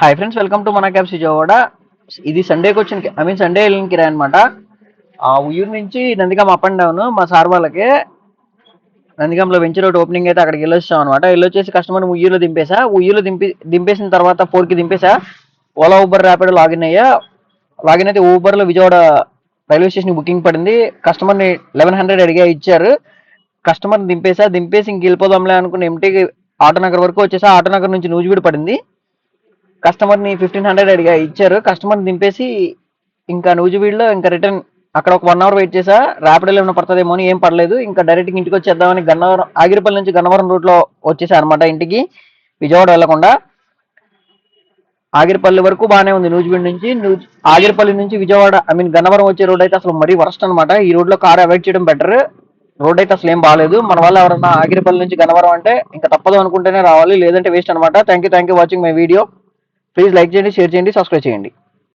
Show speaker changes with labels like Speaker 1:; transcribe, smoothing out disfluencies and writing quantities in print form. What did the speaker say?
Speaker 1: Hi friends, welcome to మన cabs Vijayawada. ఇది సండేకి వచ్చిన సండే వెళ్ళిన కిరాయి అనమాట. ఉయ్యూరు నుంచి నందిగామ అప్ అండ్ డౌన్ మా సార్ వాళ్ళకి. నందిగామలో వెంచర్ రోడ్ ఓపెనింగ్ అయితే అక్కడికి వెళ్ళొచ్చాం అనమాట. వెళ్ళొచ్చేసి కస్టమర్ ఉయ్యూరులో దింపేసా. ఉయ్యూరులో దింపేసిన తర్వాత 4కి దింపేసా. ఓలా ఊబర్ ర్యాపిడో లాగిన్ అయ్యా. లాగిన్ అయితే ఊబర్లో విజయవాడ రైల్వే స్టేషన్ బుకింగ్ పడింది. కస్టమర్ని 1100 అడిగా ఇచ్చారు. కస్టమర్ని దింపేసి ఇంక వెళ్ళిపోదాంలే అనుకుని ఎంటీకి ఆటోనగర్ వరకు వచ్చేసా. ఆటోనగర్ నుంచి నూజివీడు పడింది. కస్టమర్ని 1500 అడిగా ఇచ్చారు. కస్టమర్ని దింపేసి ఇంకా నూజివీడులో ఇంకా రిటర్న్ అక్కడ ఒక 1 అవర్ వెయిట్ చేసా. ర్యాపిడోలో ఏమైనా పడుతుందేమో అని ఏం పడలేదు. ఇంకా డైరెక్ట్ ఇంటికి వచ్చేద్దామని గన్నవరం ఆగిరిపల్లి నుంచి గన్నవరం రూట్లో వచ్చేసా అనమాట ఇంటికి, విజయవాడ వెళ్లకుండా. ఆగిరిపల్లి వరకు బాగానే ఉంది. నూజివీడు నుంచి ఆగిరిపల్లి నుంచి విజయవాడ గన్నవరం వచ్చే రోడ్ అయితే అసలు మరీ వరస్ట్ అనమాట. ఈ రోడ్ లో కార్ అవాయిడ్ చేయడం బెటర్. రోడ్ అయితే అసలు ఏం బాగాలేదు. మన వల్ల ఎవరన్నా ఆగిరిపల్లి నుంచి గన్నవరం అంటే ఇంకా తప్పదు అనుకుంటేనే రావాలి, లేదంటే వేస్ట్ అనమాట. Thank you watching my video. Please like చేయండి, షేర్ చేయండి, సబ్స్క్రైబ్ చేయండి.